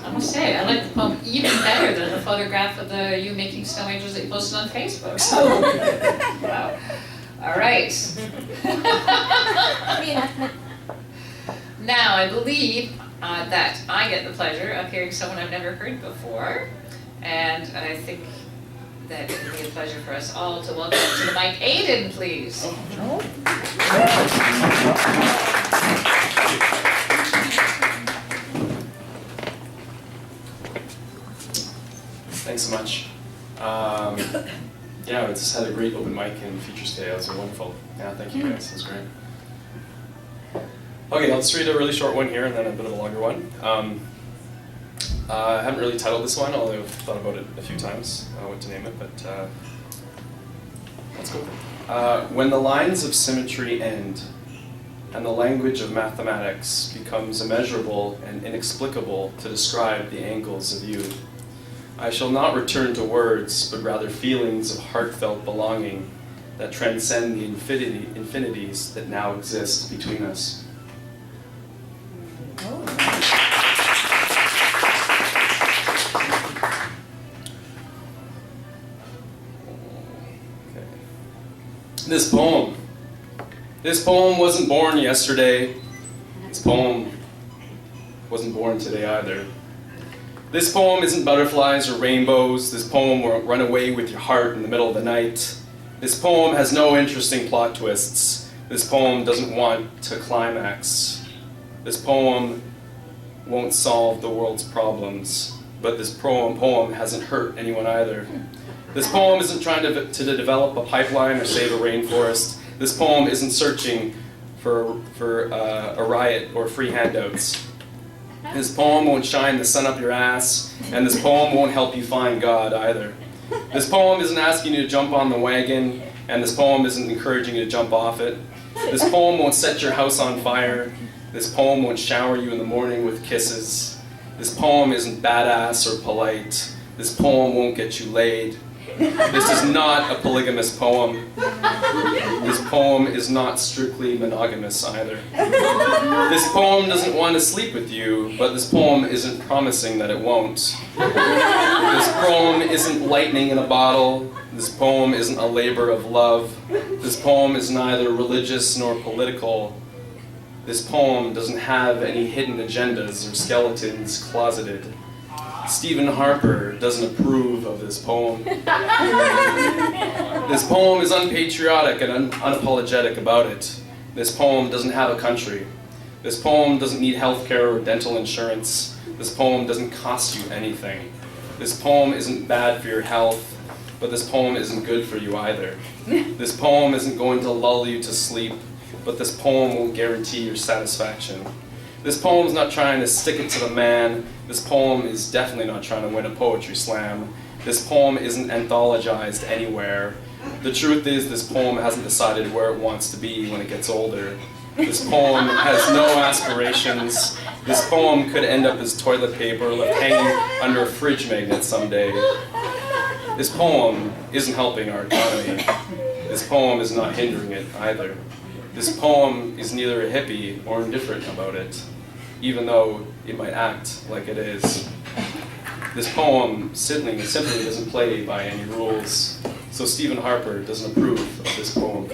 I must say, I like the poem even better than the photograph of you making snow angels that you posted on Facebook. So, wow. All right. Now, I believe that I get the pleasure of hearing someone I've never heard before, and I think that it would be a pleasure for us all to welcome to the mic Aidan, please. Thanks so much. Yeah, we just had a great open mic and features today. That was wonderful. Yeah, thank you guys. That was great. Okay, I'll just read a really short one here and then a bit of a longer one. I haven't really titled this one, although I've thought about it a few times, what to name it, but let's go with it. When the lines of symmetry end, and the language of mathematics becomes immeasurable and inexplicable to describe the angles of you, I shall not return to words, but rather feelings of heartfelt belonging that transcend the infinities that now exist between us. This poem wasn't born yesterday. This poem wasn't born today either. This poem isn't butterflies or rainbows. This poem won't run away with your heart in the middle of the night. This poem has no interesting plot twists. This poem doesn't want to climax. This poem won't solve the world's problems, but this poem hasn't hurt anyone either. This poem isn't trying to develop a pipeline or save a rainforest. This poem isn't searching for a riot or free handouts. This poem won't shine the sun up your ass, and this poem won't help you find God either. This poem isn't asking you to jump on the wagon, and this poem isn't encouraging you to jump off it. This poem won't set your house on fire. This poem won't shower you in the morning with kisses. This poem isn't badass or polite. This poem won't get you laid. This is not a polygamous poem. This poem is not strictly monogamous either. This poem doesn't want to sleep with you, but this poem isn't promising that it won't. This poem isn't lightning in a bottle. This poem isn't a labor of love. This poem is neither religious nor political. This poem doesn't have any hidden agendas or skeletons closeted. Stephen Harper doesn't approve of this poem. This poem is unpatriotic and unapologetic about it. This poem doesn't have a country. This poem doesn't need health care or dental insurance. This poem doesn't cost you anything. This poem isn't bad for your health, but this poem isn't good for you either. This poem isn't going to lull you to sleep, but this poem won't guarantee your satisfaction. This poem's not trying to stick it to the man. This poem is definitely not trying to win a poetry slam. This poem isn't anthologized anywhere. The truth is, this poem hasn't decided where it wants to be when it gets older. This poem has no aspirations. This poem could end up as toilet paper left hanging under a fridge magnet someday. This poem isn't helping our economy. This poem is not hindering it either. This poem is neither a hippie or indifferent about it, even though it might act like it is. This poem simply doesn't play by any rules, so Stephen Harper doesn't approve of this poem.